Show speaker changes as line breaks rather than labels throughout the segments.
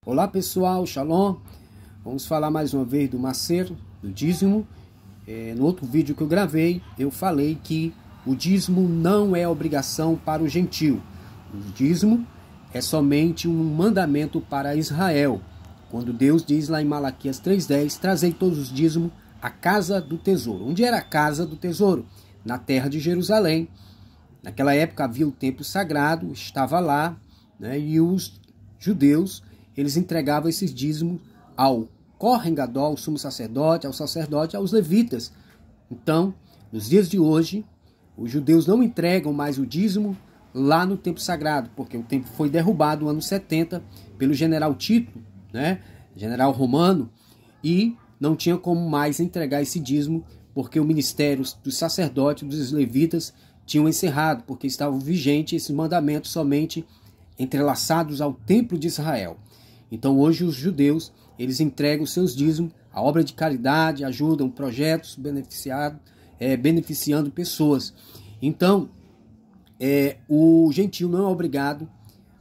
Olá pessoal, Shalom. Vamos falar mais uma vez do macer, do dízimo. No outro vídeo que eu gravei, eu falei que o dízimo não é obrigação para o gentio. O dízimo é somente um mandamento para Israel. Quando Deus diz lá em Malaquias 3,10, trazei todos os dízimos à casa do tesouro. Onde era a casa do tesouro? Na terra de Jerusalém. Naquela época havia o templo sagrado, estava lá, né, e os judeus, eles entregavam esses dízimos ao Kohen Gadol, ao sumo sacerdote, ao sacerdote, aos levitas. Então, nos dias de hoje, os judeus não entregam mais o dízimo lá no templo sagrado, porque o templo foi derrubado no ano 70 pelo general Tito, né, general romano, e não tinha como mais entregar esse dízimo, porque o ministério dos sacerdotes, dos levitas, tinham encerrado, porque estavam vigentes esses mandamentos somente entrelaçados ao templo de Israel. Então hoje os judeus, eles entregam os seus dízimos à obra de caridade, ajudam projetos beneficiando pessoas. Então o gentio não é obrigado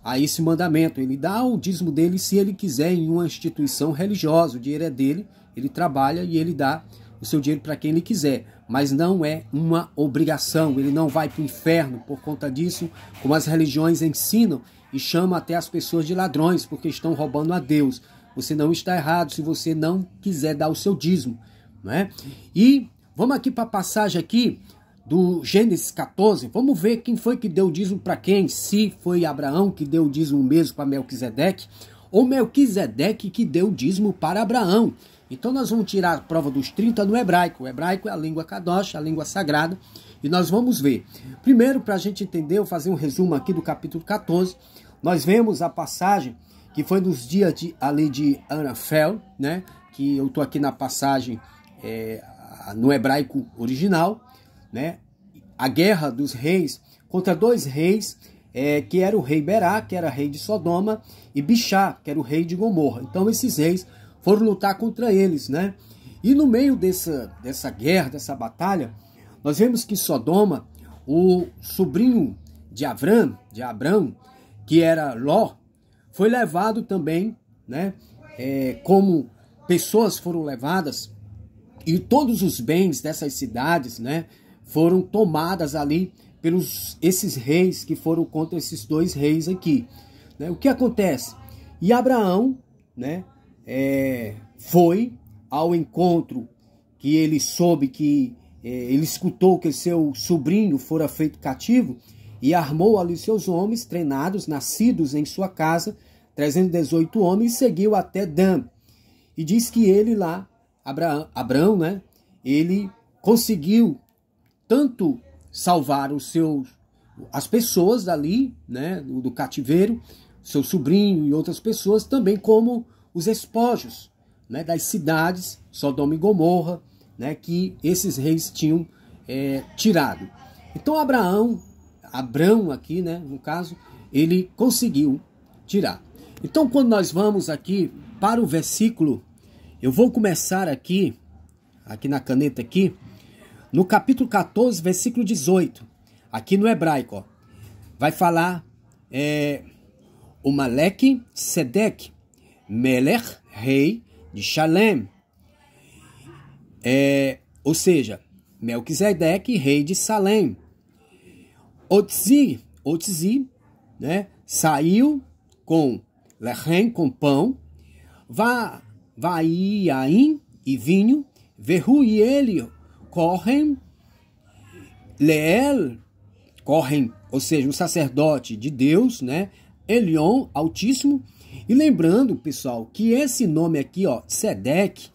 a esse mandamento. Ele dá o dízimo dele se ele quiser em uma instituição religiosa. O dinheiro é dele, ele trabalha e ele dá o seu dinheiro para quem ele quiser. Mas não é uma obrigação. Ele não vai para o inferno por conta disso, como as religiões ensinam e chamam até as pessoas de ladrões porque estão roubando a Deus. Você não está errado se você não quiser dar o seu dízimo, não é? E vamos aqui para a passagem aqui do Gênesis 14. Vamos ver quem foi que deu o dízimo para quem. Se foi Abraão que deu o dízimo mesmo para Melquisedeque, ou Melquisedeque que deu o dízimo para Abraão. Então nós vamos tirar a prova dos 30 no hebraico. O hebraico é a língua kadosh, a língua sagrada. E nós vamos ver. Primeiro, para a gente entender, eu vou fazer um resumo aqui do capítulo 14. Nós vemos a passagem que foi nos dias de Anafel, né? Que eu estou aqui na passagem no hebraico original, né? A guerra dos reis contra dois reis, que era o rei Berá, que era rei de Sodoma, e Bixá, que era o rei de Gomorra. Então esses reis foram lutar contra eles, né? E no meio dessa guerra, dessa batalha, nós vemos que Sodoma, o sobrinho de Abrão, que era Ló, foi levado também, né? Como pessoas foram levadas, e todos os bens dessas cidades, né, foram tomadas ali pelos esses reis que foram contra esses dois reis aqui, né? O que acontece? E Abraão, né, foi ao encontro que ele soube que ele escutou que seu sobrinho fora feito cativo e armou ali seus homens treinados, nascidos em sua casa, 318 homens, e seguiu até Dan. E diz que ele lá, Abraão, né, ele conseguiu tanto salvar as pessoas dali, né, do cativeiro, seu sobrinho e outras pessoas, também como os espojos, né, das cidades, Sodoma e Gomorra, né, que esses reis tinham tirado. Então Abrão aqui, né, no caso, ele conseguiu tirar. Então quando nós vamos aqui para o versículo, eu vou começar aqui na caneta aqui, no capítulo 14, versículo 18, aqui no hebraico, ó, vai falar o Maleque Sedeque, Melech, rei de Shalem, ou seja, Melquisedeque, rei de Salém. Otzi, né, saiu com lechem, com pão, Vaiaim e vinho, Verru e ele correm, Leel, correm, ou seja, o sacerdote de Deus, né, Elion, Altíssimo. E lembrando, pessoal, que esse nome aqui, ó, Sedeque,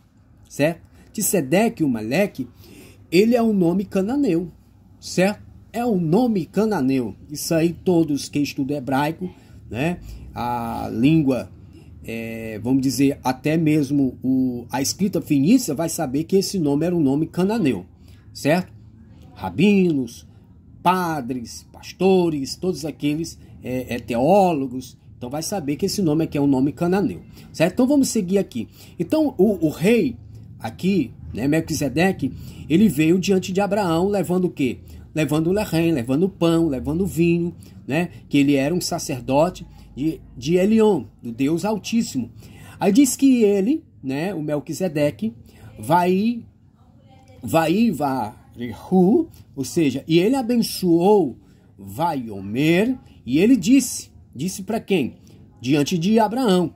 certo? De Sedeque, o Maleque, ele é um nome cananeu, certo? É um nome cananeu. Isso aí todos que estudam hebraico, né, a língua, vamos dizer, até mesmo a escrita fenícia vai saber que esse nome era um nome cananeu, certo? Rabinos, padres, pastores, todos aqueles teólogos, então vai saber que esse nome aqui é um nome cananeu, certo? Então vamos seguir aqui. Então o rei aqui, né, Melquisedeque, ele veio diante de Abraão levando o quê? Levando o lechem, levando o pão, levando o vinho, né? Que ele era um sacerdote de Elion, do Deus Altíssimo. Aí diz que ele, né, o Melquisedeque, vai, ou seja, e ele abençoou Vaiomer, e ele disse para quem? Diante de Abraão,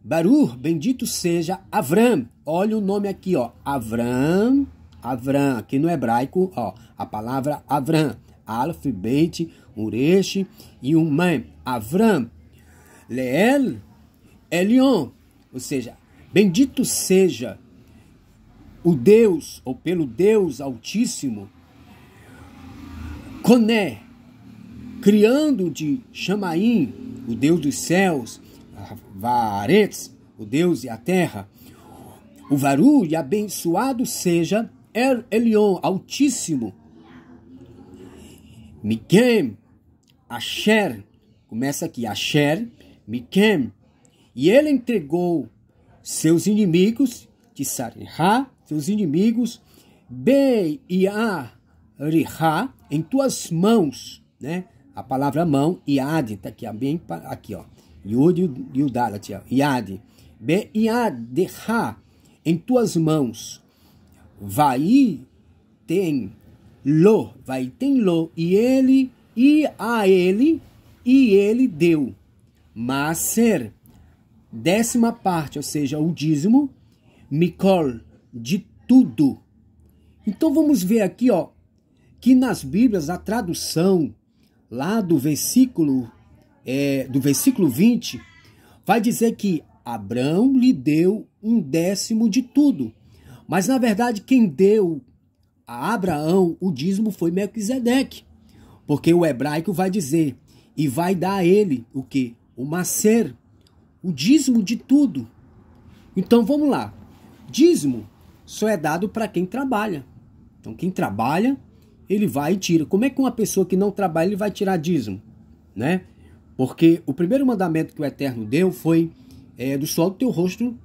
Baruch, bendito seja Avram. Olha o nome aqui, ó, Avram, aqui no hebraico, ó, a palavra Avram, Aleph, Beit, Uresh e Mem, Avram, Leel, Elion, ou seja, bendito seja o Deus, ou pelo Deus Altíssimo, Coné, criando de Chamaim, o Deus dos céus, Varetz, o Deus e a terra, o Varu, e abençoado seja Elion, Altíssimo, Mikem, Asher, começa aqui, Asher, Mikem, e ele entregou seus inimigos, Tisarihá, seus inimigos, Be-Iá, Rihá, em tuas mãos, né? A palavra mão, Iad, está aqui, bem aqui, ó. Yud e o Dalat, Iad. Be-Iad-Rihá, em tuas mãos. Vai tem lo, e ele deu. Maser, 10ª parte, ou seja, o dízimo, Mikol, de tudo. Então vamos ver aqui, ó, que nas Bíblias a tradução lá do versículo 20 vai dizer que Abrão lhe deu 1/10 de tudo. Mas na verdade quem deu a Abraão o dízimo foi Melquisedeque. Porque o hebraico vai dizer, e vai dar a ele o quê? O macer, o dízimo de tudo. Então vamos lá. Dízimo só é dado para quem trabalha. Então quem trabalha, ele vai e tira. Como é que uma pessoa que não trabalha, ele vai tirar dízimo? Né? Porque o primeiro mandamento que o Eterno deu foi do suor do teu rosto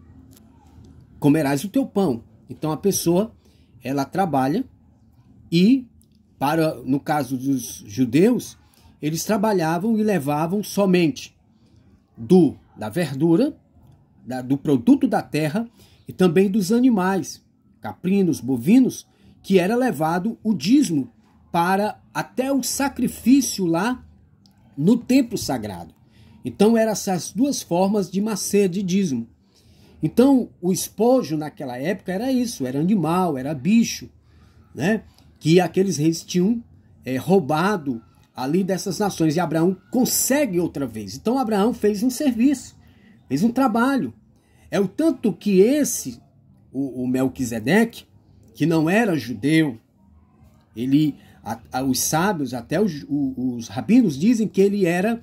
comerás o teu pão. Então a pessoa, ela trabalha e, no caso dos judeus, eles trabalhavam e levavam somente da verdura, do produto da terra e também dos animais, caprinos, bovinos, que era levado o dízimo para até o sacrifício lá no templo sagrado. Então eram essas duas formas de macer de dízimo. Então o espojo naquela época era isso, era animal, era bicho, né? Que aqueles reis tinham roubado ali dessas nações. E Abraão consegue outra vez. Então Abraão fez um serviço, fez um trabalho. É o tanto que o Melquisedeque, que não era judeu, os sábios, até os rabinos dizem que ele era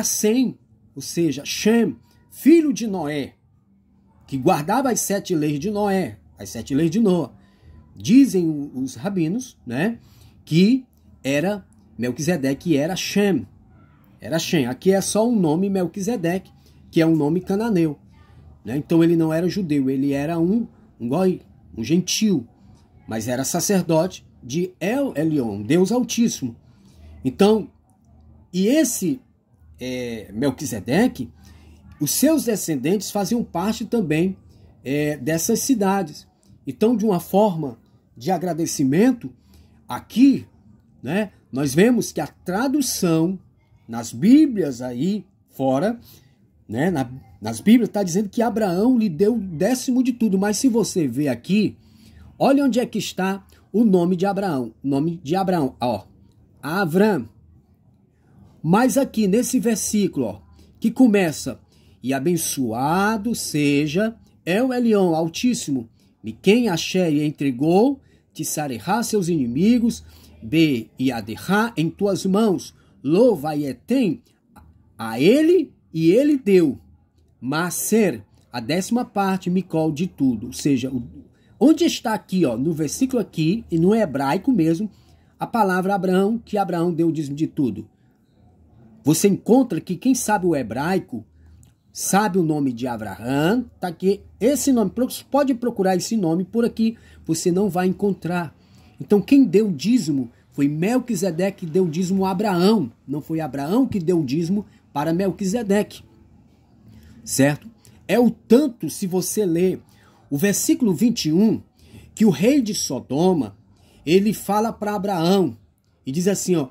Sem, ou seja, Shem, filho de Noé, que guardava as 7 leis de Noé, as 7 leis de Noé. Dizem os rabinos, né, que Melquisedeque era Shem. Era Shem. Aqui é só um nome Melquisedeque, que é um nome cananeu. Né? Então ele não era judeu, ele era um goi, um gentil, mas era sacerdote de El Elyon, Deus Altíssimo. Então, e esse Melquisedeque, os seus descendentes faziam parte também dessas cidades. Então, de uma forma de agradecimento, aqui, né, nós vemos que a tradução nas Bíblias aí fora, né, nas Bíblias está dizendo que Abraão lhe deu 10º de tudo. Mas se você ver aqui, olha onde é que está o nome de Abraão. O nome de Abraão, ó, Avram. Mas aqui nesse versículo, ó, que começa, e abençoado seja El Elyon Altíssimo, e quem Asher entregou, Tisarehá seus inimigos, Be-Iaderá em tuas mãos, Lo-Vaietem, a ele e ele deu, Maser, a 10ª parte, Mikol de tudo. Ou seja, onde está aqui, ó, no versículo aqui, e no hebraico mesmo, a palavra Abraão, que Abraão deu o dízimo de tudo. Você encontra que quem sabe o hebraico, sabe o nome de Abraão, tá aqui, esse nome, pode procurar esse nome por aqui, você não vai encontrar. Então quem deu o dízimo foi Melquisedeque que deu o dízimo a Abraão, não foi Abraão que deu o dízimo para Melquisedeque, certo? É o tanto, se você ler o versículo 21, que o rei de Sodoma, ele fala para Abraão e diz assim, ó,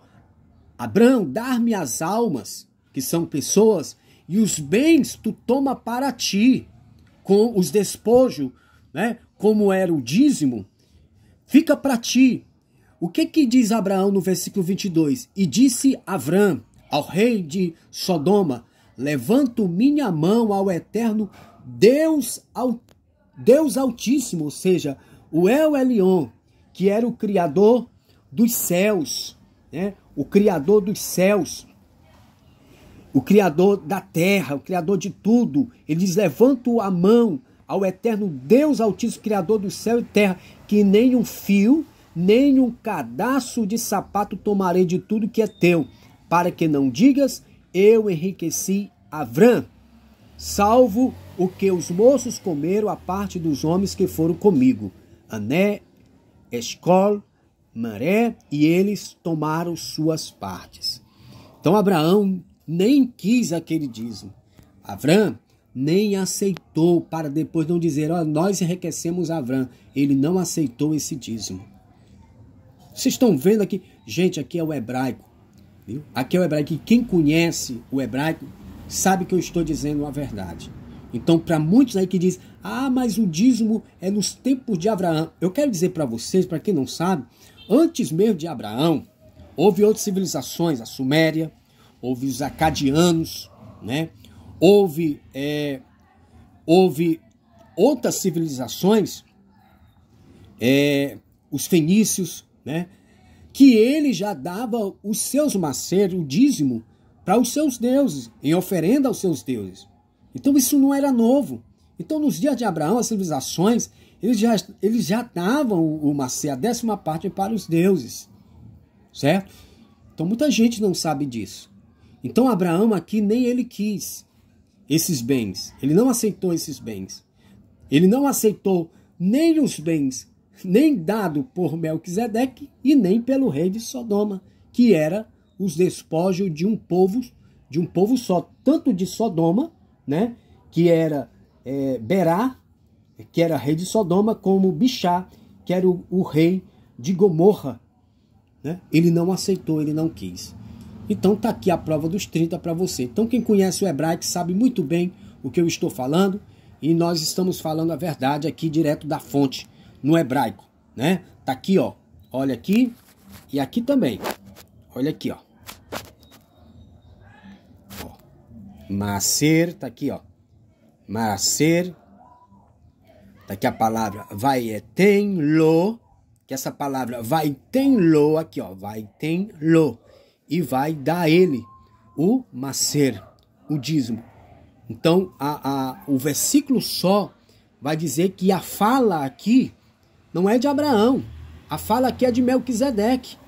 Abraão, dar-me as almas, que são pessoas, e os bens tu toma para ti, com os despojos, né, como era o dízimo, fica para ti. O que diz Abraão no versículo 22? E disse Abrão ao rei de Sodoma, levanto minha mão ao eterno Deus Altíssimo, ou seja, o El Elyon, que era o Criador dos céus, né? O Criador dos céus, o Criador da terra, o Criador de tudo. Ele diz, levanto a mão ao eterno Deus Altíssimo, Criador do céu e terra, que nem um fio, nem um pedaço de sapato tomarei de tudo que é teu, para que não digas, eu enriqueci Abrão, salvo o que os moços comeram a parte dos homens que foram comigo, Ané, Escol, Maré, e eles tomaram suas partes. Então Abraão nem quis aquele dízimo. Abrão nem aceitou, para depois não dizer, ó, nós enriquecemos Abrão. Ele não aceitou esse dízimo. Vocês estão vendo aqui? Gente, aqui é o hebraico. Viu? Aqui é o hebraico. E quem conhece o hebraico sabe que eu estou dizendo a verdade. Então, para muitos aí que dizem, mas o dízimo é nos tempos de Abraão. Eu quero dizer para vocês, para quem não sabe, antes mesmo de Abraão, houve outras civilizações, a Suméria, houve os acadianos, né? Houve outras civilizações, os fenícios, né? Que ele já dava os seus maceiros, o dízimo, para os seus deuses, em oferenda aos seus deuses. Então isso não era novo. Então nos dias de Abraão, as civilizações, eles já davam o macer, a 10ª parte para os deuses, certo? Então muita gente não sabe disso. Então Abraão aqui nem ele quis esses bens, ele não aceitou esses bens. Ele não aceitou nem os bens, nem dado por Melquisedeque e nem pelo rei de Sodoma, que era os despojos de um povo só, tanto de Sodoma, né, que era Berá, que era rei de Sodoma, como Bixá, que era o rei de Gomorra, né? Ele não aceitou, ele não quis. Então tá aqui a prova dos 30 para você. Então quem conhece o hebraico sabe muito bem o que eu estou falando, e nós estamos falando a verdade aqui direto da fonte, no hebraico, né? Tá aqui, ó. Olha aqui e aqui também. Olha aqui, ó. Maser, tá aqui, ó. Maser. Tá aqui a palavra vai tem lo, que essa palavra vai tem lo aqui, ó, vai tem lo, e vai dar ele o maser, o dízimo. Então o versículo só vai dizer que a fala aqui não é de Abraão, a fala aqui é de Melquisedeque.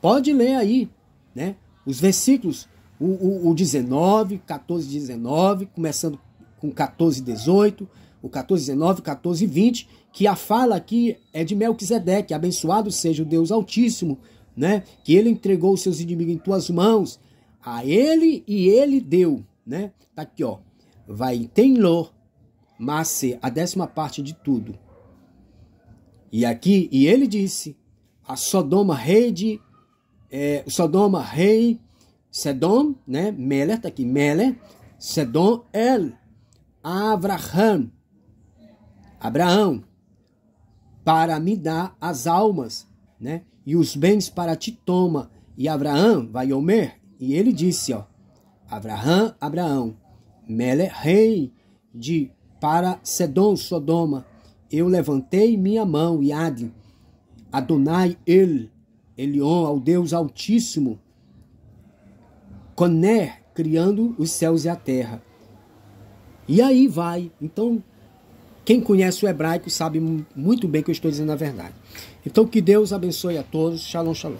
Pode ler aí, né? Os versículos, o 19, 14, 19, começando com 14, 18, o 14, 19, 14 e 20, que a fala aqui é de Melquisedeque, abençoado seja o Deus Altíssimo, né? Que ele entregou os seus inimigos em tuas mãos, a ele e ele deu, né? Tá aqui, ó, vai tem lo, mas a 10ª parte de tudo. E aqui, e ele disse, a Sodoma rei Sedom, né? Mele, tá aqui, Mele, Sedom, Abraão, para me dar as almas, né? E os bens para ti toma. E Abraão vai Omer, e ele disse, ó, Abraão, Mele, rei para Sedom, Sodoma, eu levantei minha mão, Yad, Adonai Elion, ao Deus Altíssimo, Coné, criando os céus e a terra. E aí vai. Então, quem conhece o hebraico sabe muito bem que eu estou dizendo a verdade. Então, que Deus abençoe a todos. Shalom, shalom.